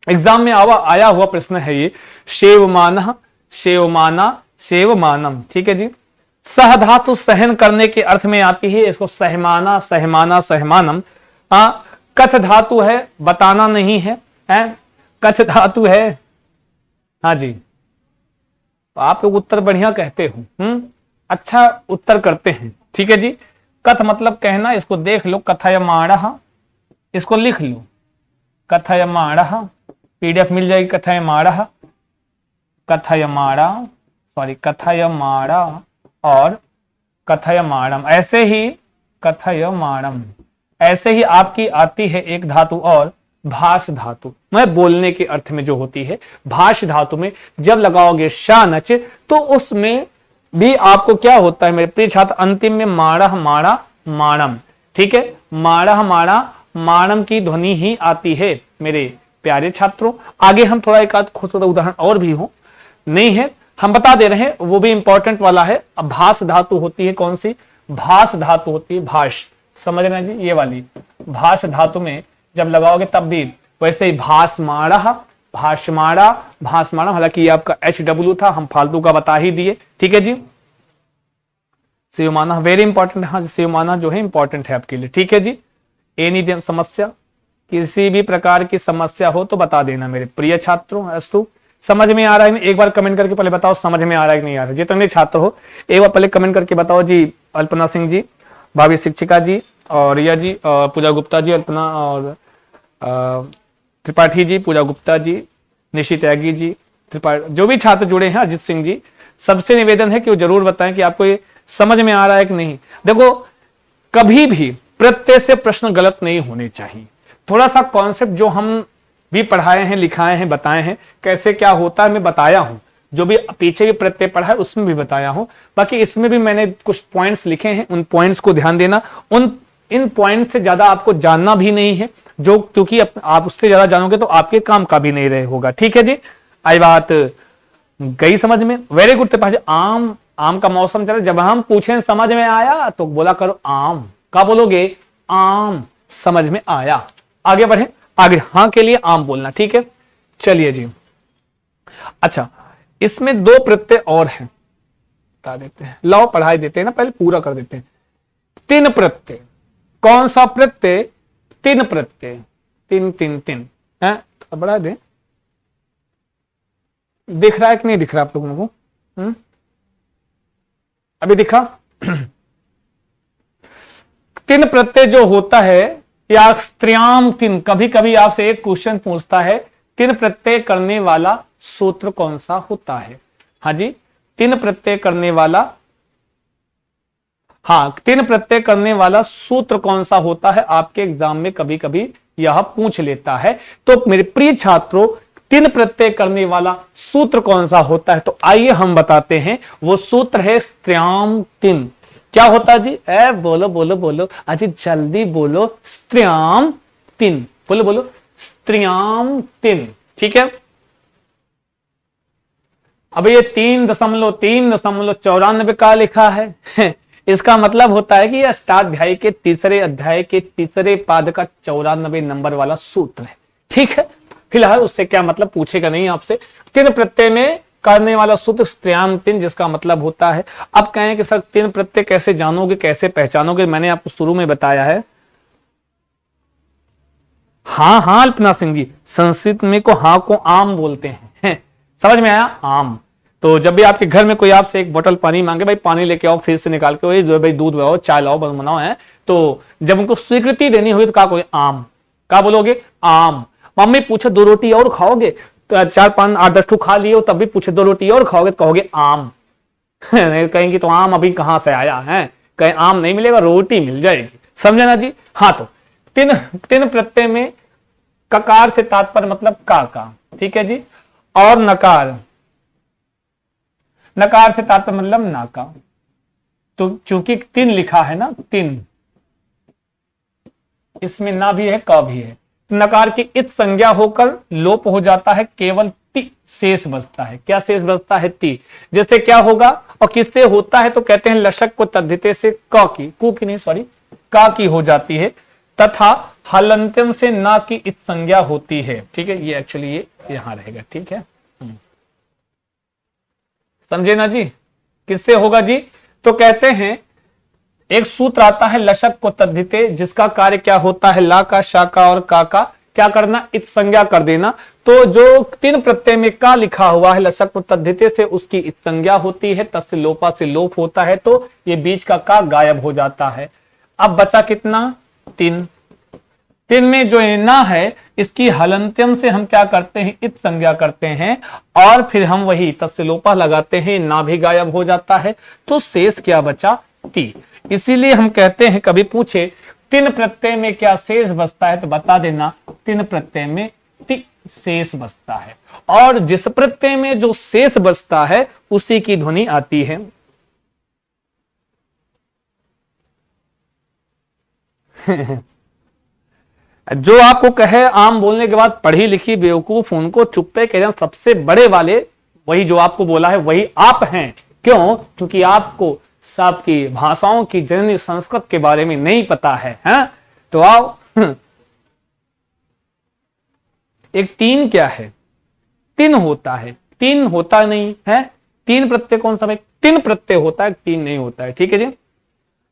एग्जाम में आया हुआ प्रश्न है ये, सेवमानः, सेवमाना, सेवमानम, ठीक है जी। सह धातु सहन करने के अर्थ में आती है, इसको सहमाना, सहमाना, सहमानम। कथ धातु है, बताना नहीं है, कथ धातु है, हाँ जी, आप लोग उत्तर बढ़िया कहते हो, अच्छा उत्तर करते हैं, ठीक है जी। कथ मतलब कहना, इसको देख लो, कथयमाणः, इसको लिख लो, कथयमाणः, पीडीएफ मिल जाएगी, कथयमाणः, कथयमाणा, सॉरी कथयमाणा और कथयमाणम, ऐसे ही कथयमाणम, ऐसे ही आपकी आती है एक धातु और भाष धातु, मैं बोलने के अर्थ में जो होती है। भाष धातु में जब लगाओगे शानच तो उसमें भी आपको क्या होता है मेरे प्रिय छात्र, अंतिम में माणः माणा माणम, ठीक है, माणः माणा माणम की ध्वनि ही आती है मेरे प्यारे छात्रों। आगे हम थोड़ा एक आध खूबसूरत उदाहरण और भी हो, नहीं है हम बता दे रहे हैं, वो भी इंपॉर्टेंट वाला है। अब भाष धातु होती है कौन सी, भाष धातु होती है भाष, समझना जी, ये वाली भाष धातु में जब लगाओगे तब भी वैसे ही भाषमाणः, भाषमाणा, भाषमाणा, हालांकि ये आपका HW था, हम फालतू का बता ही दिए, ठीक है जी। सेवमाना वेरी इंपॉर्टेंट, हाँ सेवमाना जो है इंपॉर्टेंट है आपके लिए, ठीक है जी। एनी समस्या, किसी भी प्रकार की समस्या हो तो बता देना मेरे प्रिय छात्रों। अस्तु, समझ में आ रहा है, एक बार कमेंट करके पहले बताओ समझ में आ रहा है कि नहीं आ रहा है। जितने छात्र हो एक बार पहले कमेंट करके बताओ जी। अल्पना सिंह जी, भाभी शिक्षिका जी, और रिया जी, और पूजा गुप्ता जी, अल्पना और त्रिपाठी जी, पूजा गुप्ता जी, निशी त्यागी जी, त्रिपाठी, जो भी छात्र जुड़े हैं, अजित सिंह जी, सबसे निवेदन है कि वो जरूर बताएं कि आपको ये समझ में आ रहा है कि नहीं। देखो कभी भी प्रत्यय से प्रश्न गलत नहीं होने चाहिए। थोड़ा सा कॉन्सेप्ट जो हम भी पढ़ाए हैं, लिखाए हैं, बताए हैं, कैसे क्या होता है मैं बताया हूं, जो भी पीछे भी प्रत्यय पढ़ा है उसमें भी बताया हूं। बाकी इसमें भी मैंने कुछ पॉइंट्स लिखे हैं, उन पॉइंट्स को ध्यान देना। इन पॉइंट से ज्यादा आपको जानना भी नहीं है, जो क्योंकि आप उससे ज्यादा जानोगे तो आपके काम का भी नहीं रहे होगा, ठीक है जी। आई बात गई समझ में, वेरी गुड। आम का मौसम चल रहा, जब हम पूछें समझ में आया तो बोला करो आम, क्या बोलोगे आम समझ में आया। आगे बढ़े, आगे हां के लिए आम बोलना, ठीक है। चलिए जी, अच्छा इसमें दो प्रत्यय और हैं, बता देते हैं, लो पढ़ाई देते हैं ना, पहले पूरा कर देते हैं। तीन प्रत्यय, कौन सा प्रत्यय? तीन प्रत्यय, तीन तीन तीन है, बढ़ा दे, दिख रहा है कि नहीं दिख रहा आप लोगों को? अभी दिखा? तीन प्रत्यय जो होता है, या स्त्रियाम तीन, कभी कभी आपसे एक क्वेश्चन पूछता है, तीन प्रत्यय करने वाला सूत्र कौन सा होता है? हाँ जी, तीन प्रत्यय करने वाला, हाँ तीन प्रत्यय करने वाला सूत्र कौन सा होता है, आपके एग्जाम में कभी कभी यह पूछ लेता है। तो मेरे प्रिय छात्रों, तीन प्रत्यय करने वाला सूत्र कौन सा होता है? तो आइए हम बताते हैं, वो सूत्र है स्त्र्याम तीन। क्या होता जी? बोलो बोलो बोलो, अजी जल्दी बोलो, स्त्र्याम तीन, बोलो बोलो, स्त्र्याम तीन, ठीक है। अब ये 3.3.94 का लिखा है इसका मतलब होता है कि यह अष्टाध्यायी के तीसरे अध्याय के तीसरे पाद का 94 नंबर वाला सूत्र है, ठीक है। फिलहाल उससे क्या मतलब पूछेगा नहीं आपसे। तीन प्रत्यय में करने वाला सूत्र स्त्र्याम तीन, जिसका मतलब होता है, अब कहें कि सर तीन प्रत्यय कैसे जानोगे, कैसे पहचानोगे? मैंने आपको शुरू में बताया है। हाँ हाँ अल्पना सिंह जी, संस्कृत में को हाँ को आम बोलते हैं, समझ में आया? आम। तो जब भी आपके घर में कोई आपसे एक बोतल पानी मांगे, भाई पानी लेके आओ फ्रिज से निकाल के, भाई दूध लाओ, चाय लाओ, बनाओ है, तो जब उनको स्वीकृति देनी होगी तो कहा कोई आम, क्या बोलोगे? आम। मम्मी पूछे 2 रोटी और खाओगे, तो 4 5 8 10 खा लिए हो, तब भी पूछे 2 रोटी और खाओगे, तो कहोगे आम नहीं कहेंगे तो आम अभी कहां से आया है, कहीं आम नहीं मिलेगा, रोटी मिल जाएगी, समझे ना जी। हाँ, तो तीन प्रत्यय में ककार से तात्पर्य मतलब का, ठीक है जी, और नकार से तात्पर्य मतलब नाका। तो चूंकि तीन लिखा है ना, तीन, इसमें ना भी है का भी है, नकार की इत संज्ञा होकर लोप हो जाता है, केवल ति शेष बचता है। क्या शेष बचता है? ति। जैसे क्या होगा और किससे होता है? तो कहते हैं लशक को तद्धिते से क की, कु की नहीं सॉरी, का की हो जाती है, तथा हलंत्यम से ना की इत संज्ञा होती है, ठीक है। ये एक्चुअली ये यहां रहेगा, ठीक है, समझे ना जी। किससे होगा जी? तो कहते हैं एक सूत्र आता है लशक को तद्धिते, जिसका कार्य क्या होता है? ला का, शा का और का क्या करना? इत संज्ञा कर देना। तो जो तीन प्रत्यय में का लिखा हुआ है लशक को तद्धिते से, उसकी इत संज्ञा होती है, तस्य लोपा से लोप होता है, तो ये बीच का गायब हो जाता है। अब बचा कितना? तीन। तीन में जो ना है, इसकी हलंत्यम से हम क्या करते हैं? इत संज्ञा करते हैं, और फिर हम वही तस्य लोपा लगाते हैं, ना भी गायब हो जाता है, तो शेष क्या बचा? ती। इसीलिए हम कहते हैं, कभी पूछे तीन प्रत्यय में क्या शेष बचता है, तो बता देना तीन प्रत्यय में ति शेष बचता है, और जिस प्रत्यय में जो शेष बचता है उसी की ध्वनि आती है। जो आपको कहे आम बोलने के बाद पढ़ी लिखी बेवकूफ, उनको चुप्पे कह, सबसे बड़े वाले वही जो आपको बोला है वही आप हैं। क्यों? क्योंकि आपको सबकी भाषाओं की जननी संस्कृत के बारे में नहीं पता है, हैं? तो आओ, एक तीन क्या है? तीन होता है, तीन होता नहीं है। तीन प्रत्यय कौन सा? तीन प्रत्यय होता है, तीन नहीं होता है, ठीक है जी।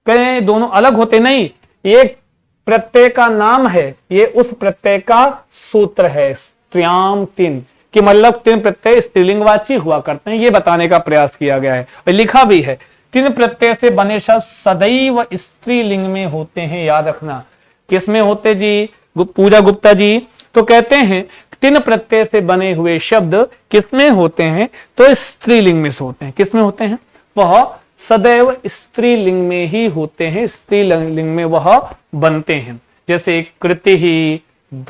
कहें दोनों अलग होते नहीं, एक प्रत्यय का नाम है, ये उस प्रत्यय का सूत्र है, स्त्र्याम तीन, कि मतलब तीन प्रत्यय स्त्रीलिंगवाची हुआ करते हैं, ये बताने का प्रयास किया गया है और लिखा भी है। तीन प्रत्यय से बने शब्द सदैव स्त्रीलिंग में होते हैं, याद रखना। किसमें होते जी? पूजा गुप्ता जी। तो कहते हैं तीन प्रत्यय से बने हुए शब्द किसमें होते हैं? तो स्त्रीलिंग में से होते हैं। किसमें होते हैं? वह सदैव स्त्रीलिंग में ही होते हैं, स्त्रीलिंग में वह बनते हैं। जैसे कृति ही,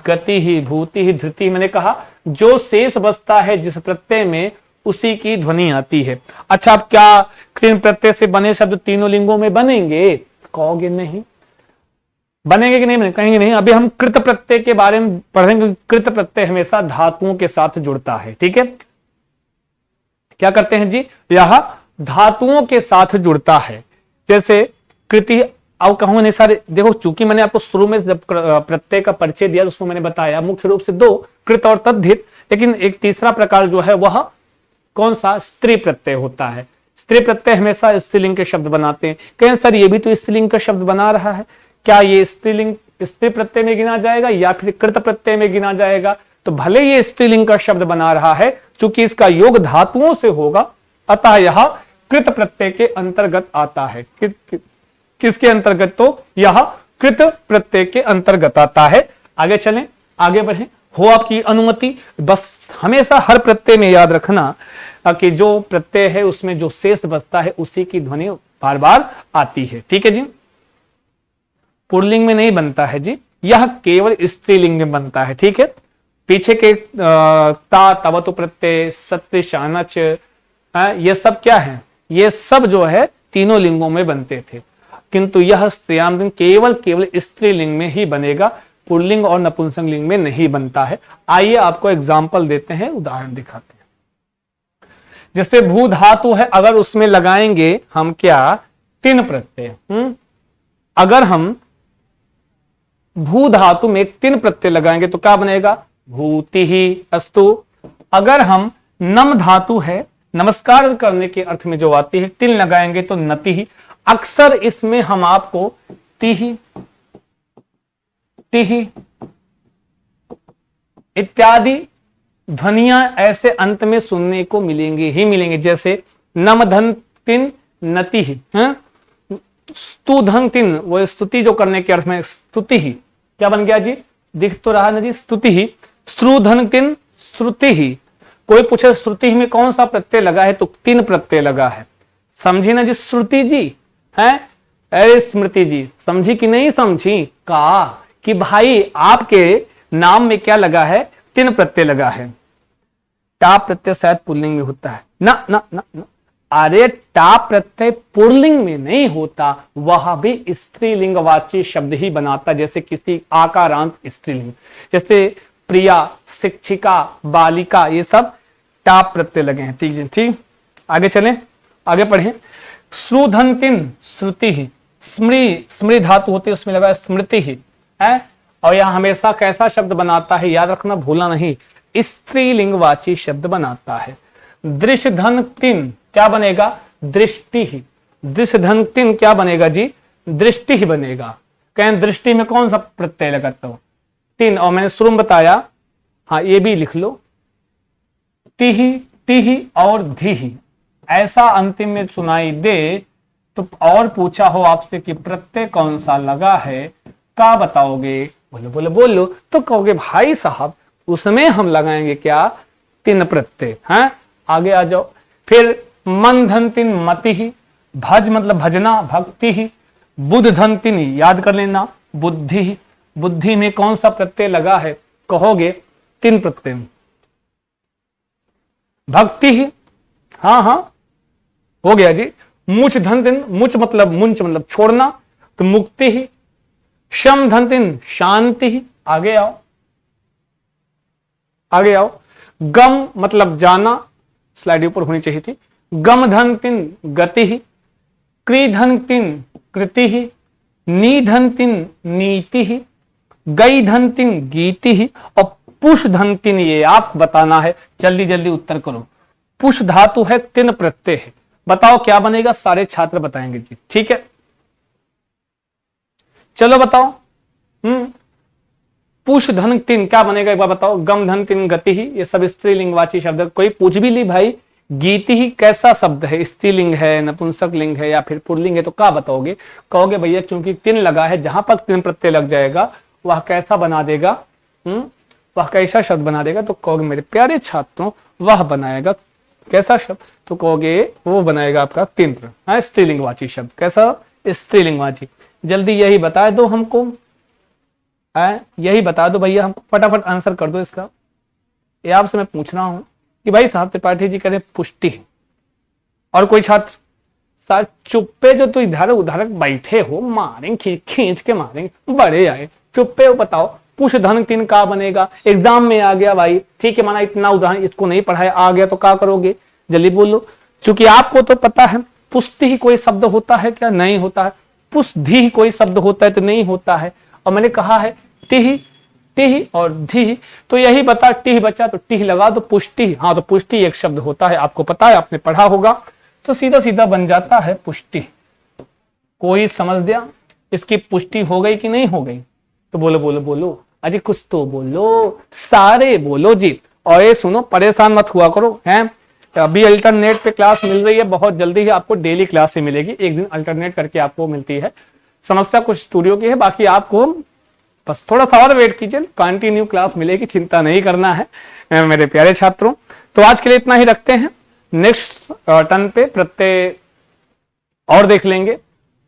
गति ही, भूति ही, धृति। मैंने कहा जो शेष बचता है जिस प्रत्यय में, उसी की ध्वनि आती है। अच्छा, अब क्या तीन प्रत्यय से बने शब्द तीनों लिंगों में बनेंगे? कहोगे नहीं। बनेंगे कि नहीं बनेंगे? कहेंगे नहीं। अभी हम कृत प्रत्यय के बारे में पढ़ेंगे। कृत प्रत्यय हमेशा धातुओं के साथ जुड़ता है, ठीक है। क्या करते हैं जी? यह धातुओं के साथ जुड़ता है। जैसे कृति अब कहूँ नहीं सारे, देखो चूंकि मैंने आपको शुरू में जब प्रत्यय का परिचय दिया उसमें मैंने बताया मुख्य रूप से दो, कृत और तद्धित, लेकिन एक तीसरा प्रकार जो है वह कौन सा, स्त्री प्रत्यय होता है। स्त्री प्रत्यय हमेशा स्त्रीलिंग के शब्द बनाते हैं। कहें सर ये भी तो स्त्रीलिंग का शब्द बना रहा है, क्या ये स्त्रीलिंग स्त्री प्रत्यय में गिना जाएगा या फिर कृत प्रत्यय में गिना जाएगा? तो भले ये स्त्रीलिंग का शब्द बना रहा है, चूंकि इसका योग धातुओं से होगा, अतः यह कृत प्रत्यय के अंतर्गत आता है। किसके अंतर्गत? तो यह कृत प्रत्यय के अंतर्गत आता है। आगे चलें, आगे बढ़ें, हो आपकी अनुमति। बस हमेशा हर प्रत्यय में याद रखना कि जो प्रत्यय है उसमें जो शेष बचता है उसी की ध्वनि बार बार आती है। ठीक है जी, पुल्लिंग में नहीं बनता है जी, यह केवल स्त्रीलिंग में बनता है। ठीक है, पीछे के ता, तवतु प्रत्यय, सत्य, शानच, ये सब क्या है? ये सब जो है तीनों लिंगों में बनते थे, किंतु यह स्त्रीयाम केवल स्त्रीलिंग में ही बनेगा, पुल्लिंग और नपुंसक लिंग में नहीं बनता है। आइए आपको एग्जाम्पल देते हैं, उदाहरण दिखाते हैं। जैसे भू धातु है, अगर उसमें लगाएंगे हम क्या, तीन प्रत्यय। अगर हम भू धातु में तीन प्रत्यय लगाएंगे तो क्या बनेगा? भूति ही अस्तु। अगर हम नम धातु है, नमस्कार करने के अर्थ में जो आती है, तिल लगाएंगे तो नति ही। अक्सर इसमें हम आपको तिहि इत्यादि ध्वनियां ऐसे अंत में सुनने को मिलेंगे ही मिलेंगे। जैसे नम धन तिन नति ही, स्तु धन तिन, वो स्तुति जो करने के अर्थ में स्तुति ही, क्या बन गया जी? दिख तो रहा ना जी, स्तुति ही। श्रु धन तिन श्रुति ही। कोई पूछे श्रुति में कौन सा प्रत्यय लगा है, तो तीन प्रत्यय लगा है। समझी ना जी श्रुति जी है? अरे स्मृति जी समझी कि नहीं समझी? कहा कि भाई आपके नाम में क्या लगा है? तीन प्रत्यय लगा है। टा प्रत्यय शायद पुल्लिंग में होता है ना ना ना, ना। अरे टा प्रत्यय पुल्लिंग में नहीं होता, वह भी स्त्रीलिंगवाची शब्द ही बनाता। जैसे किसी आकारांत स्त्रीलिंग, जैसे प्रिया, शिक्षिका, बालिका, ये सब टा प्रत्यय लगे हैं। ठीक है, ठीक, आगे चलें, आगे पढ़ें। श्रुधन तिन श्रुति ही, स्मृति धातु होती है उसमें लगा स्मृति ही है, और यह हमेशा कैसा शब्द बनाता है, याद रखना, भूलना नहीं, स्त्रीलिंगवाची शब्द बनाता है। दृश्य धन तिन क्या बनेगा? दृष्टि ही। दृश्य धन तिन क्या बनेगा जी? दृष्टि ही बनेगा। कहें दृष्टि में कौन सा प्रत्यय लगाता हो? तीन, और मैंने शुरू में बताया, हाँ ये भी लिख लो, तिही और धिही। ऐसा अंतिम में सुनाई दे तो और पूछा हो आपसे कि प्रत्यय कौन सा लगा है, क्या बताओगे? बोलो बोलो बोलो, तो कहोगे भाई साहब उसमें हम लगाएंगे क्या? तीन प्रत्यय हैं। आगे आ जाओ, फिर मन धन तीन मति ही, भज मतलब भजना, भक्ति ही, बुद्ध धन तीन याद कर लेना, बुद्धि ही। बुद्धि में कौन सा प्रत्यय लगा है? कहोगे तीन प्रत्यय। भक्ति ही, हाँ हाँ हो गया जी। मुच धन तीन, मुच मतलब मुंच मतलब छोड़ना, तो मुक्ति ही। शम धन तीन शांति ही। आगे आओ, आगे आओ। गम मतलब जाना, स्लाइड ऊपर होनी चाहिए थी। गम धन तीन गति ही, क्री धन तीन कृति ही, नी धन तीन नीति ही, गई धन तीन गीति ही, और पुष धन तीन ये आप बताना है। जल्दी जल्दी उत्तर करो। पुष धातु है, तीन प्रत्यय है, बताओ क्या बनेगा? सारे छात्र बताएंगे जी, ठीक है, चलो बताओ। पुष धन तीन क्या बनेगा एक बार बताओ? गम धन तीन गति ही, ये सब स्त्रीलिंगवाची शब्द। कोई पूछ भी ली भाई गीति ही कैसा शब्द है, स्त्रीलिंग है, नपुंसक लिंग है या फिर पुल्लिंग है, तो क्या बताओगे? कहोगे भैया क्योंकि तीन लगा है, जहां पर तीन प्रत्यय लग जाएगा वह कैसा बना देगा? वह कैसा शब्द बना देगा? तो कहोगे मेरे प्यारे छात्रों वह बनाएगा कैसा शब्द? तो कहोगे वो बनाएगा आपका तीन स्त्रीलिंगवाची शब्द। कैसा? स्त्रीलिंगवाची। जल्दी यही बता दो हमको, यही बता दो भैया, हम फटाफट आंसर कर दो इसका। ये आपसे मैं पूछ रहा हूं कि भाई साहब त्रिपाठी जी कह रहे पुष्टि, और कोई छात्र सर चुप्पे जो तो इधर उधर बैठे हो, मारेंगे खींच के मारेंगे, बड़े आए चुप्पे हो, बताओ पुष धन तीन का बनेगा? एग्जाम में आ गया भाई, ठीक है, माना इतना उदाहरण इसको नहीं पढ़ाया, आ गया तो क्या करोगे? जल्दी बोलो, क्योंकि आपको तो पता है पुष्टि ही कोई शब्द होता है क्या? नहीं होता है। पुष्धि कोई शब्द होता है तो नहीं होता है। और मैंने कहा है टिह, टिह और धी, तो यही बता, टिह बचा तो टिह लगा दो, पुष्टि, हाँ तो पुष्टि एक शब्द होता है, आपको पता है, आपने पढ़ा होगा, तो सीधा सीधा बन जाता है पुष्टि। कोई समझ दिया इसकी पुष्टि हो गई कि नहीं हो गई? तो बोलो बोलो बोलो, अरे कुछ तो बोलो, सारे बोलो जी। और ये सुनो, परेशान मत हुआ करो, हैं अभी अल्टरनेट पे क्लास मिल रही है, बहुत जल्दी ही आपको डेली क्लास से मिलेगी, एक दिन अल्टरनेट करके आपको मिलती है। समस्या कुछ स्टूडियो की है, बाकी आपको बस थोड़ा सा और वेट कीजिए, कंटिन्यू क्लास मिलेगी, चिंता नहीं करना है मेरे प्यारे छात्रों। तो आज के लिए इतना ही रखते हैं, नेक्स्ट टर्न पे प्रत्यय और देख लेंगे,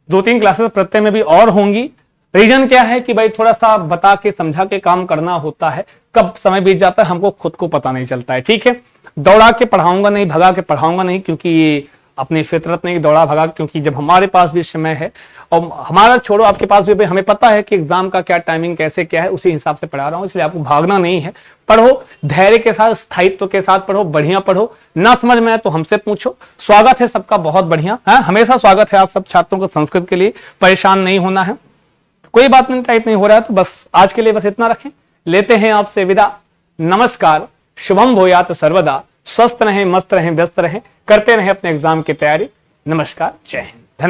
2-3 क्लासेस प्रत्यय में भी और होंगी। रीजन क्या है कि भाई थोड़ा सा बता के समझा के काम करना होता है, कब समय बीत जाता है हमको खुद को पता नहीं चलता है, ठीक है। दौड़ा के पढ़ाऊंगा नहीं, भगा के पढ़ाऊंगा नहीं, क्योंकि ये अपनी फितरत नहीं दौड़ा भगा, क्योंकि जब हमारे पास भी समय है और हमारा छोड़ो आपके पास भी, हमें पता है कि एग्जाम का क्या टाइमिंग कैसे क्या है, उसी हिसाब से पढ़ा रहा हूं, इसलिए आपको भागना नहीं है। पढ़ो धैर्य के साथ, स्थायित्व के साथ पढ़ो, बढ़िया पढ़ो, ना समझ में आए तो हमसे पूछो। स्वागत है सबका बहुत बढ़िया, हमेशा स्वागत है आप सब छात्रों को संस्कृत के लिए, परेशान नहीं होना है, कोई बात नहीं, टाइप नहीं हो रहा है तो बस आज के लिए बस इतना रखें, लेते हैं आपसे विदा। नमस्कार, शुभम भूयात सर्वदा, स्वस्थ रहें, मस्त रहें, व्यस्त रहें, करते रहें अपने एग्जाम की तैयारी। नमस्कार, जय हिंद।